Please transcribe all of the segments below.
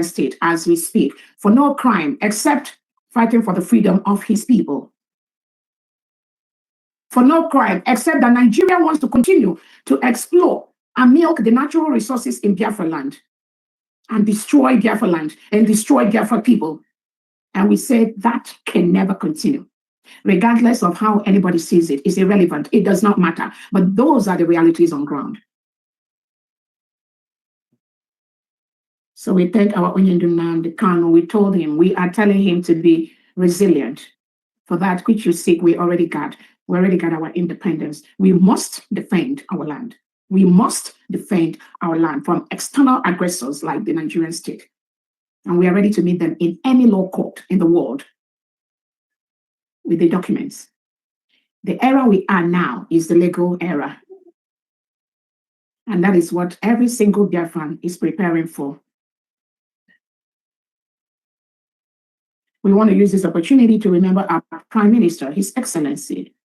state as we speak for no crime except fighting for the freedom of his people. For no crime except that Nigeria wants to continue to explore and milk the natural resources in Biafra land and destroy Biafra land and destroy Biafra people. And we said that can never continue. Regardless of how anybody sees it, it's irrelevant. It does not matter. But those are the realities on ground. So we thank our Onyendunam, Kanu. We told him, we are telling him to be resilient. For that which you seek, we already got. We already got our independence. We must defend our land. We must defend our land from external aggressors like the Nigerian state. And we are ready to meet them in any law court in the world with the documents. The era we are now is the legal era. And that is what every single Biafran is preparing for. We want to use this opportunity to remember our Prime Minister, His Excellency,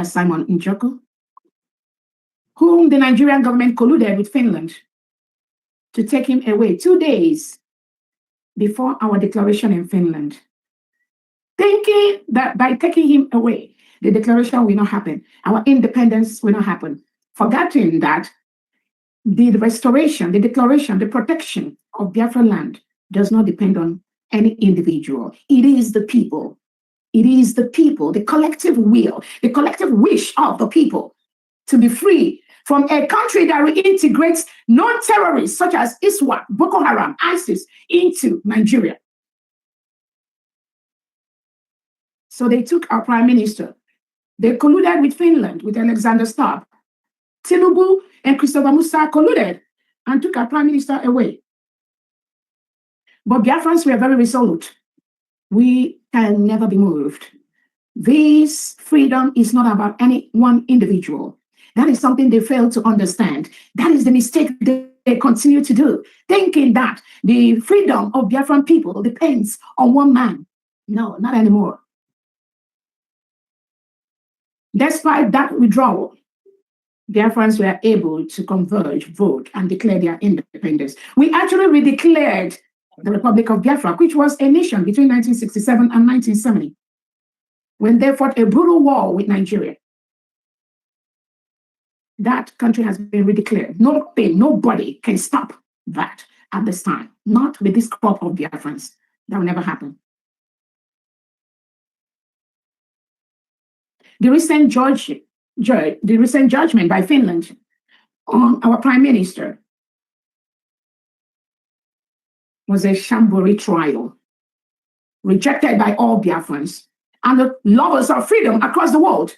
Simon Njoku, whom the Nigerian government colluded with Finland to take him away 2 days before our declaration in Finland, thinking that by taking him away, the declaration will not happen, our independence will not happen, forgetting that the restoration, the declaration, the protection of Biafra land does not depend on any individual. It is the people. It is the people, the collective will, the collective wish of the people to be free from a country that reintegrates non-terrorists such as ISWAP, Boko Haram, ISIS into Nigeria. So they took our Prime Minister. They colluded with Finland, with Alexander Stubb. Tinubu and Christopher Musa colluded and took our Prime Minister away. But Biafrans were very resolute. We can never be moved. This freedom is not about any one individual. That is something they fail to understand. That is the mistake they continue to do, thinking that the freedom of Biafran people depends on one man. No, not anymore. Despite that withdrawal, Biafrans were able to converge, vote, and declare their independence. We actually redeclared the Republic of Biafra, which was a nation between 1967 and 1970, when they fought a brutal war with Nigeria. That country has been redeclared. Nobody can stop that at this time. Not with this crop of Biafrans. That will never happen. The recent judgment by Finland on our Prime Minister was a shambori trial, rejected by all Biafrans and the lovers of freedom across the world.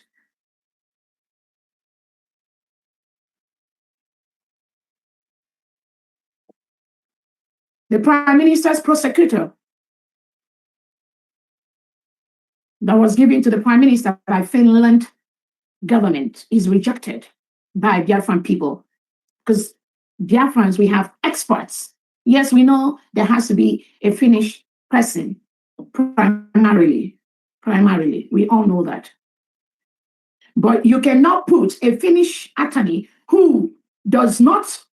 The Prime Minister's prosecutor that was given to the Prime Minister by Finland government is rejected by Biafran people, because Biafrans, we have experts. Yes, we know there has to be a Finnish person primarily. We all know that. But you cannot put a Finnish attorney who does not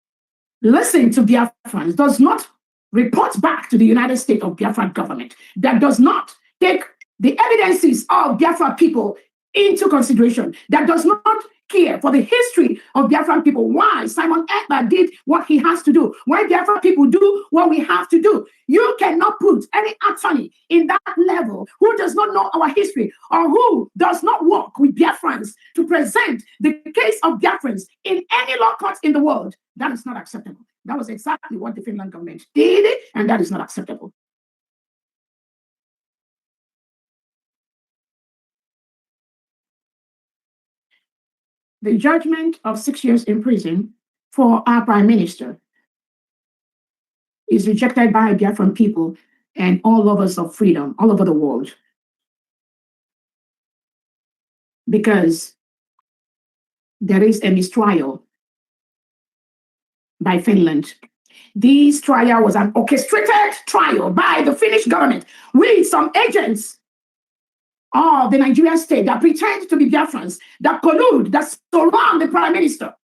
listen to Biafrans, does not report back to the United States of Biafra government, that does not take the evidences of Biafra people into consideration, that does not care for the history of Biafran people, why Simon Ekpa did what he has to do, why Biafra people do what we have to do. You cannot put any attorney in that level who does not know our history or who does not work with Biafrans to present the case of Biafrans in any law court in the world. That is not acceptable. That was exactly what the Finland government did, and that is not acceptable. The judgment of 6 years in prison for our Prime Minister is rejected by Biafran people and all lovers of freedom all over the world, because there is a mistrial by Finland. This trial was an orchestrated trial by the Finnish government with some agents of the Nigerian state that pretend to be Biafrans, that collude, that surround the Prime Minister.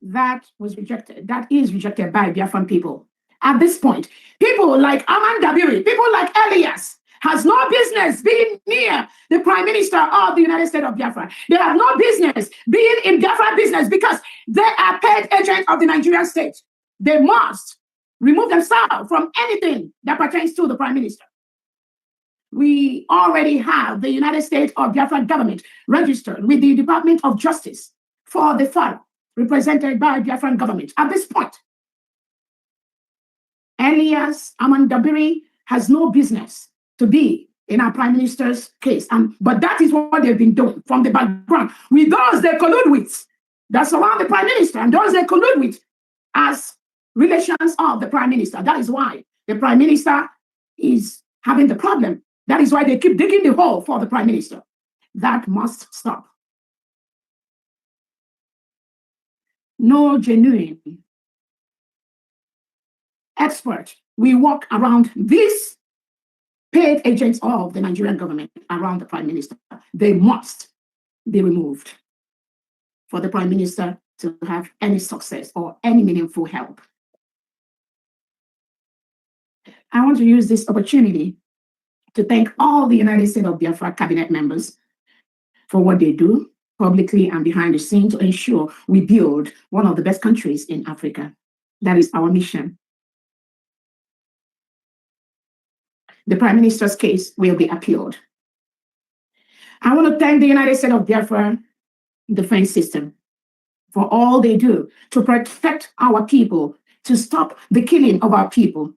that was rejected, that is rejected by Biafran people. At this point, people like Aman Dabiri, people like Elias, has no business being near the Prime Minister of the United States of Biafra. They have no business being in Biafra business because they are paid agents of the Nigerian state. They must remove themselves from anything that pertains to the Prime Minister. We already have the United States of Biafra government registered with the Department of Justice for the file represented by Biafran government. At this point, Elias Amandabiri has no business to be in our Prime Minister's case. But that is what they've been doing from the background with those they collude with that surround the Prime Minister and those they collude with as relations of the Prime Minister. That is why the Prime Minister is having the problem. That is why they keep digging the hole for the Prime Minister. That must stop. No genuine expert will walk around these paid agents of the Nigerian government around the Prime Minister. They must be removed for the Prime Minister to have any success or any meaningful help. I want to use this opportunity to thank all the United States of Biafra cabinet members for what they do publicly and behind the scenes to ensure we build one of the best countries in Africa. That is our mission. The Prime Minister's case will be appealed. I want to thank the United States of Biafra defense system for all they do to protect our people, to stop the killing of our people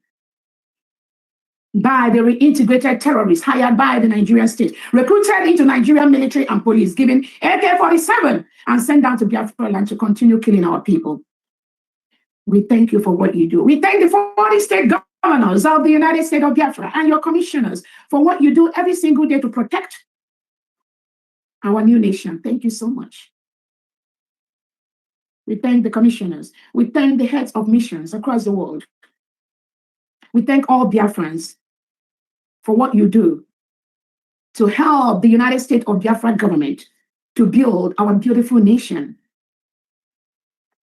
by the reintegrated terrorists hired by the Nigerian state, recruited into Nigerian military and police, given AK-47 and sent down to Biafra land to continue killing our people. We thank you for what you do. We thank the 40 state governors of the United States of Biafra and your commissioners for what you do every single day to protect our new nation. Thank you so much. We thank the commissioners. We thank the heads of missions across the world. We thank all Biafrans for what you do to help the United States of Biafra government to build our beautiful nation.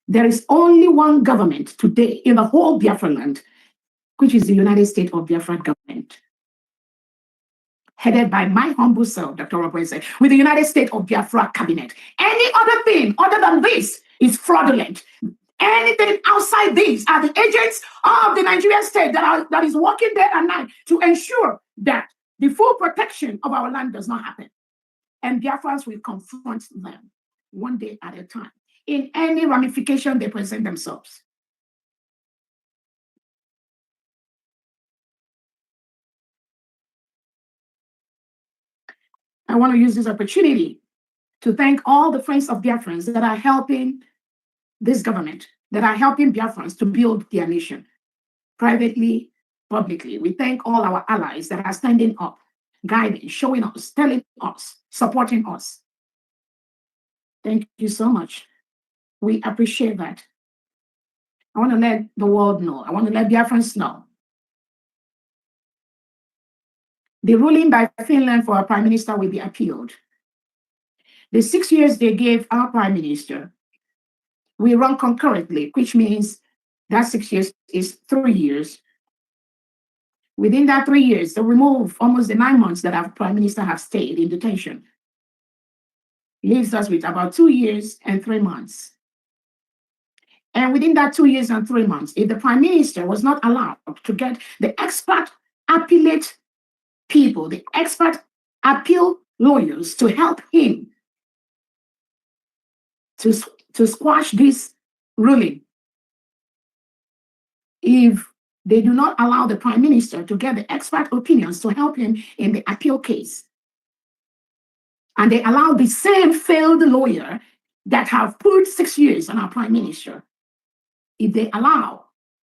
There is only one government today in the whole Biafra land, which is the United States of Biafra government, headed by my humble self, Dr. Orabueze'S, with the United States of Biafra cabinet. Any other thing other than this is fraudulent. Anything outside these are the agents of the Nigerian state that is working day and night to ensure that the full protection of our land does not happen. And Biafrans will confront them one day at a time in any ramification they present themselves. I want to use this opportunity to thank all the friends of Biafrans that are helping this government, that are helping Biafrans to build their nation, privately, publicly. We thank all our allies that are standing up, guiding, showing us, telling us, supporting us. Thank you so much. We appreciate that. I want to let the world know. I want to let Biafrans know. The ruling by Finland for our Prime Minister will be appealed. The 6 years they gave our Prime Minister we run concurrently, which means that 6 years is 3 years. Within that 3 years, they remove almost the 9 months that our Prime Minister have stayed in detention. Leaves us with about 2 years and 3 months. And within that 2 years and 3 months, if the Prime Minister was not allowed to get the expert appellate people, the expert appeal lawyers to help him to squash this ruling, if they do not allow the Prime Minister to get the expert opinions to help him in the appeal case, and they allow the same failed lawyer that have put 6 years on our Prime Minister, if they allow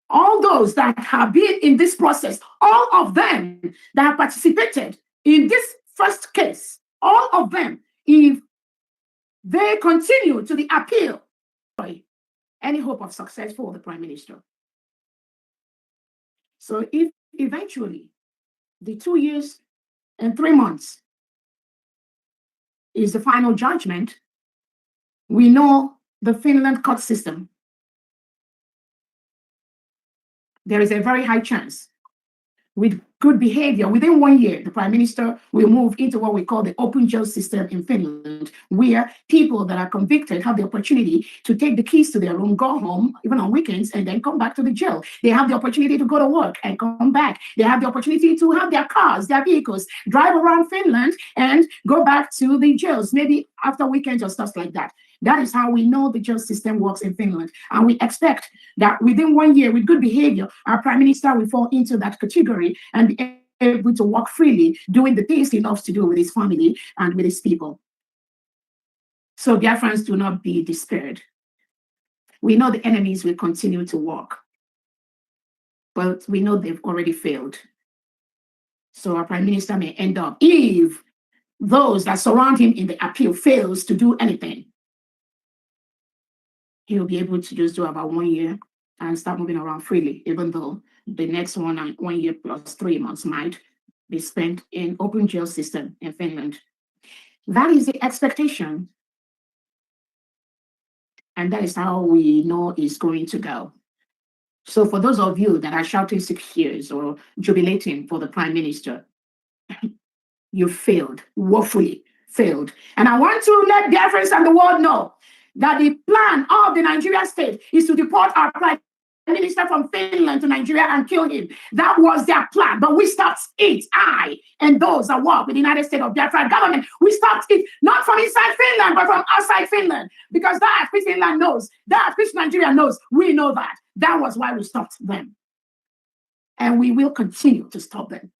all those that have been in this process, all of them that have participated in this first case, all of them, if they continue to the appeal, any hope of success for the Prime Minister. So if eventually the 2 years and 3 months is the final judgment, we know the Finland court system there is a very high chance with good behavior, within 1 year, the prime minister will move into what we call the open jail system in Finland, where people that are convicted have the opportunity to take the keys to their room, go home, even on weekends, and then come back to the jail. They have the opportunity to go to work and come back. They have the opportunity to have their cars, their vehicles, drive around Finland and go back to the jails, maybe after weekends or stuff like that. That is how we know the jail system works in Finland. And we expect that within 1 year, with good behavior, our prime minister will fall into that category and be able to walk freely, doing the things he loves to do with his family and with his people. So Biafrans, do not be despaired. We know the enemies will continue to walk, but we know they've already failed. So our prime minister may end up, if those that surround him in the appeal fails to do anything, he'll be able to just do about 1 year and start moving around freely, even though the next 1 year plus 3 months might be spent in open jail system in Finland. That is the expectation. And that is how we know it's going to go. So for those of you that are shouting 6 years or jubilating for the prime minister, you failed, woefully failed. And I want to let Biafrans and the world know that the plan of the Nigerian state is to deport our prime minister from Finland to Nigeria and kill him. That was their plan, but we stopped it. I and those that work with the United States of Biafra government, we stopped it, not from inside Finland, but from outside Finland, because that which Finland knows, that which Nigeria knows, we know that. That was why we stopped them. And we will continue to stop them.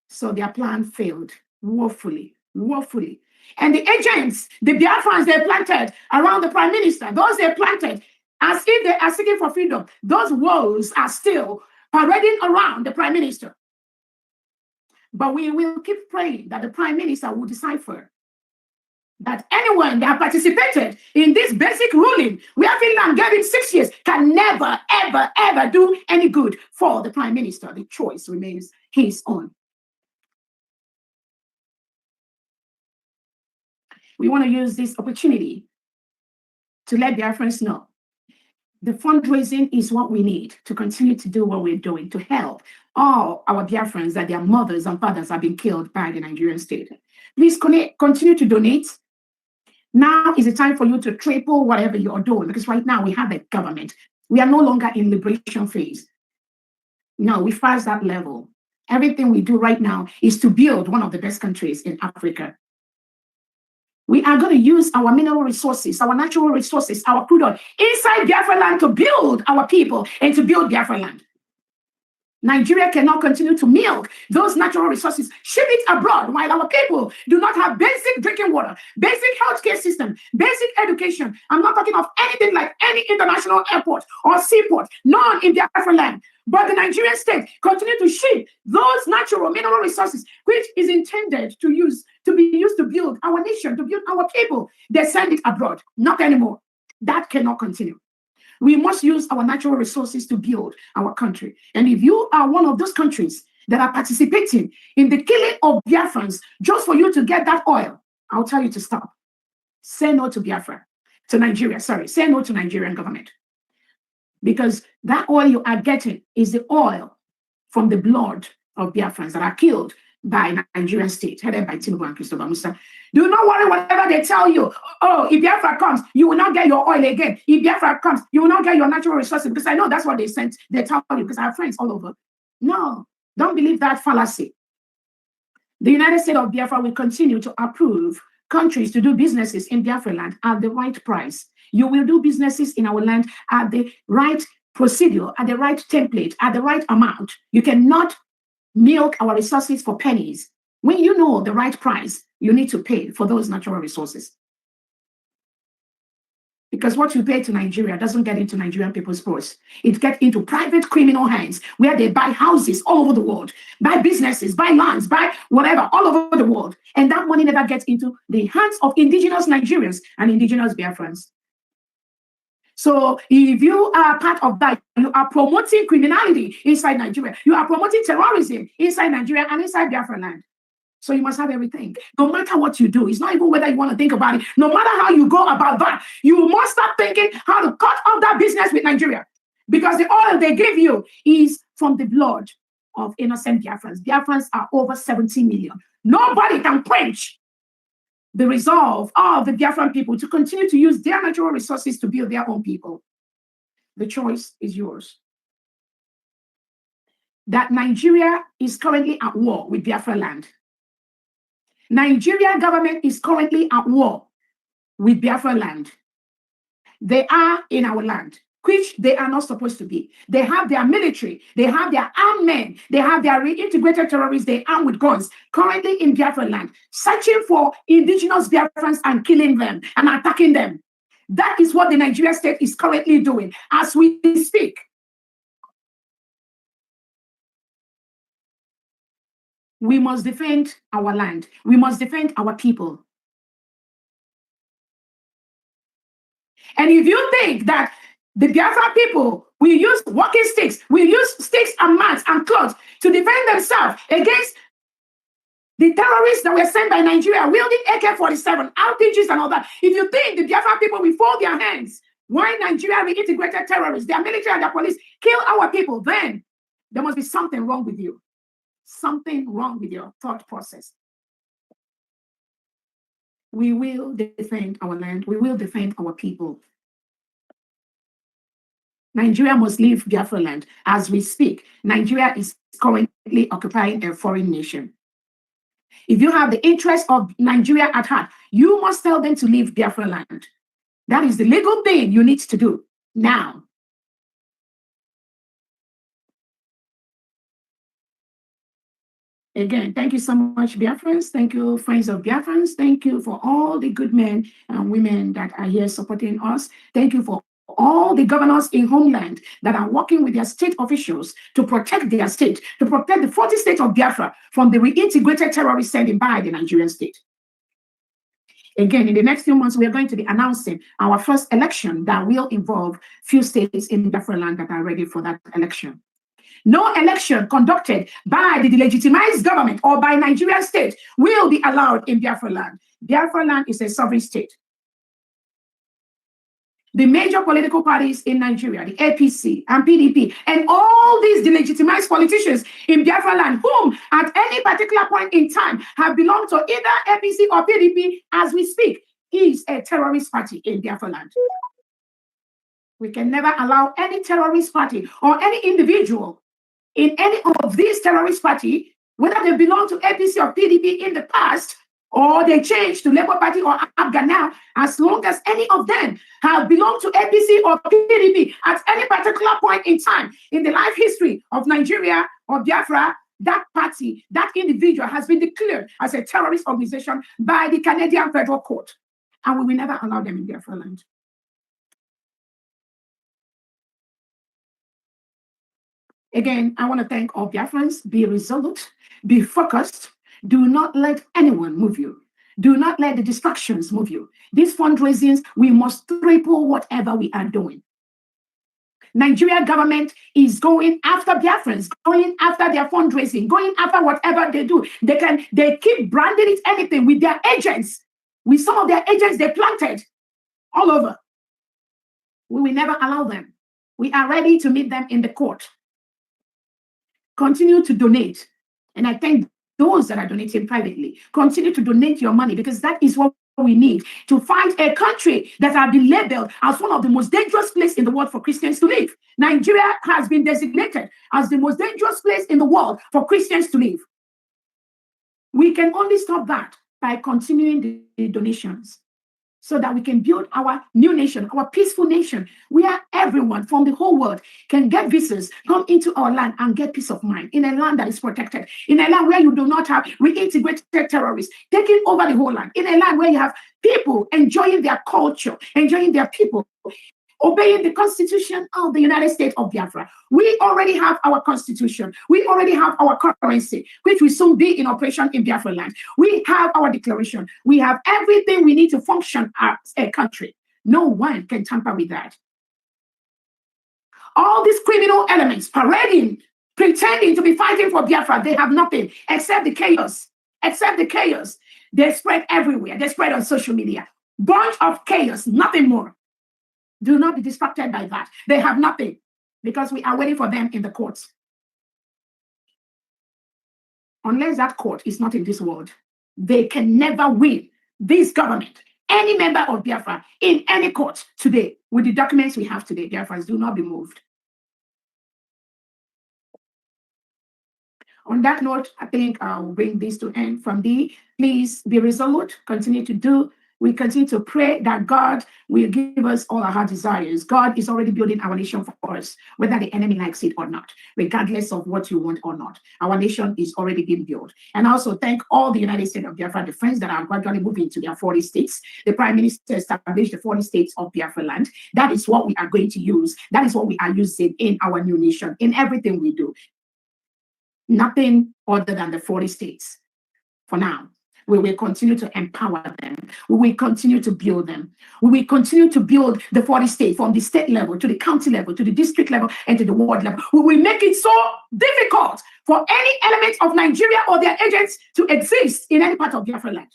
So their plan failed woefully, woefully. And the agents, the Biafrans they planted around the prime minister, those they planted as if they are seeking for freedom, those woes are still parading around the prime minister. But we will keep praying that the prime minister will decipher that anyone that participated in this basic ruling, where Finland gave him 6 years, can never, ever, ever do any good for the prime minister. The choice remains his own. We want to use this opportunity to let Biafrans know the fundraising is what we need to continue to do what we're doing to help all our Biafrans that their mothers and fathers have been killed by the Nigerian state. Please continue to donate. Now is the time for you to triple whatever you are doing, because right now we have a government. We are no longer in liberation phase. No, we passed that level. Everything we do right now is to build one of the best countries in Africa. We are going to use our mineral resources, our natural resources, our crude oil inside Biafra land to build our people and to build Biafra land. Nigeria cannot continue to milk those natural resources, ship it abroad while our people do not have basic drinking water, basic healthcare system, basic education. I'm not talking of anything like any international airport or seaport, none in Biafra land. But the Nigerian state continue to ship those natural mineral resources, which is intended to be used to build our nation, to build our people. They send it abroad. Not anymore. That cannot continue. We must use our natural resources to build our country. And if you are one of those countries that are participating in the killing of Biafrans just for you to get that oil, I'll tell you to stop. Say no to Biafra, to Nigeria, sorry. Say no to Nigerian government. Because that oil you are getting is the oil from the blood of Biafrans that are killed by Nigerian state, headed by Tinubu and Christopher Musa. Do not worry whatever they tell you. Oh, if Biafra comes, you will not get your oil again. If Biafra comes, you will not get your natural resources. Because I know that's what they tell you, because I have friends all over. No, don't believe that fallacy. The United States of Biafra will continue to approve countries to do businesses in Biafra land at the right price. You will do businesses in our land at the right procedure, at the right template, at the right amount. You cannot milk our resources for pennies. When you know the right price, you need to pay for those natural resources. Because what you pay to Nigeria doesn't get into Nigerian people's purse. It gets into private criminal hands where they buy houses all over the world, buy businesses, buy lands, buy whatever all over the world. And that money never gets into the hands of indigenous Nigerians and indigenous Biafrans. So if you are part of that, you are promoting criminality inside Nigeria. You are promoting terrorism inside Nigeria and inside Biafra land. So you must have everything. No matter what you do, it's not even whether you want to think about it. No matter how you go about that, you must start thinking how to cut off that business with Nigeria. Because the oil they give you is from the blood of innocent Biafrans. Biafrans are over 70 million. Nobody can quench the resolve of the Biafran people to continue to use their natural resources to build their own people. The choice is yours. That Nigeria is currently at war with Biafra land. Nigeria government is currently at war with Biafra land. They are in our land, which they are not supposed to be. They have their military, they have their armed men, they have their reintegrated terrorists, they arm with guns, currently in Biafra land, searching for indigenous Biafrans and killing them and attacking them. That is what the Nigeria state is currently doing as we speak. We must defend our land. We must defend our people. And if you think that the Biafra people will use walking sticks, will use sticks and mats and cloths to defend themselves against the terrorists that were sent by Nigeria wielding AK-47, RPGs and all that, if you think the Biafra people will fold their hands while Nigeria reintegrated terrorists, their military and their police kill our people, then there must be something wrong with you. Something wrong with your thought process. We will defend our land. We will defend our people. Nigeria must leave Biafra land. As we speak, Nigeria is currently occupying a foreign nation. If you have the interest of Nigeria at heart, you must tell them to leave Biafra land. That is the legal thing you need to do now. Again, thank you so much, Biafrans. Thank you, friends of Biafrans. Thank you for all the good men and women that are here supporting us. Thank you for all the governors in homeland that are working with their state officials to protect their state, to protect the 40 states of Biafra from the reintegrated terrorists sent in by the Nigerian state. Again, in the next few months, we are going to be announcing our first election that will involve few states in Biafra land that are ready for that election. No election conducted by the delegitimized government or by Nigerian state will be allowed in Biafra land. Biafra land is a sovereign state. The major political parties in Nigeria, the APC and PDP, and all these delegitimized politicians in Biafra land, whom at any particular point in time have belonged to either APC or PDP as we speak, is a terrorist party in Biafra land. We can never allow any terrorist party or any individual in any of these terrorist parties, whether they belong to APC or PDP in the past, or they change to Labour Party or Afghan now, as long as any of them have belonged to APC or PDP at any particular point in time in the life history of Nigeria or Biafra, that party, that individual has been declared as a terrorist organization by the Canadian Federal Court. And we will never allow them in Biafra land. Again, I want to thank all Biafrans. Be resolute, be focused. Do not let anyone move you. Do not let the distractions move you. These fundraisings, we must triple whatever we are doing. Nigeria government is going after Biafrans, going after their fundraising, going after whatever they do. They keep branding it anything with their agents, with some of their agents they planted all over. We will never allow them. We are ready to meet them in the court. Continue to donate. And I thank those that are donating privately. Continue to donate your money, because that is what we need to find a country that has been labeled as one of the most dangerous places in the world for Christians to live. Nigeria has been designated as the most dangerous place in the world for Christians to live. We can only stop that by continuing the donations, so that we can build our new nation, our peaceful nation, where everyone from the whole world can get visas, come into our land and get peace of mind in a land that is protected, in a land where you do not have reintegrated terrorists taking over the whole land, in a land where you have people enjoying their culture, enjoying their people, obeying the Constitution of the United States of Biafra. We already have our Constitution. We already have our currency, which will soon be in operation in Biafra land. We have our declaration. We have everything we need to function as a country. No one can tamper with that. All these criminal elements parading, pretending to be fighting for Biafra, they have nothing except the chaos except the chaos. They spread everywhere. They spread on social media. Bunch of chaos, nothing more. Do not be distracted by that. They have nothing because we are waiting for them in the courts. Unless that court is not in this world, they can never win this government, any member of Biafra, in any court today. With the documents we have today, Biafrans, do not be moved. On that note, I think I'll bring this to end. From thee, please be resolute, continue to do. We continue to pray that God will give us all our heart desires. God is already building our nation for us, whether the enemy likes it or not, regardless of what you want or not. Our nation is already being built. And also thank all the United States of Biafra, the friends that are gradually moving to their 40 states. The Prime Minister established the 40 states of Biafra land. That is what we are going to use. That is what we are using in our new nation, in everything we do. Nothing other than the 40 states for now. We will continue to empower them. We will continue to build them. We will continue to build the 40 states from the state level to the county level to the district level and to the ward level. We will make it so difficult for any element of Nigeria or their agents to exist in any part of Biafra land.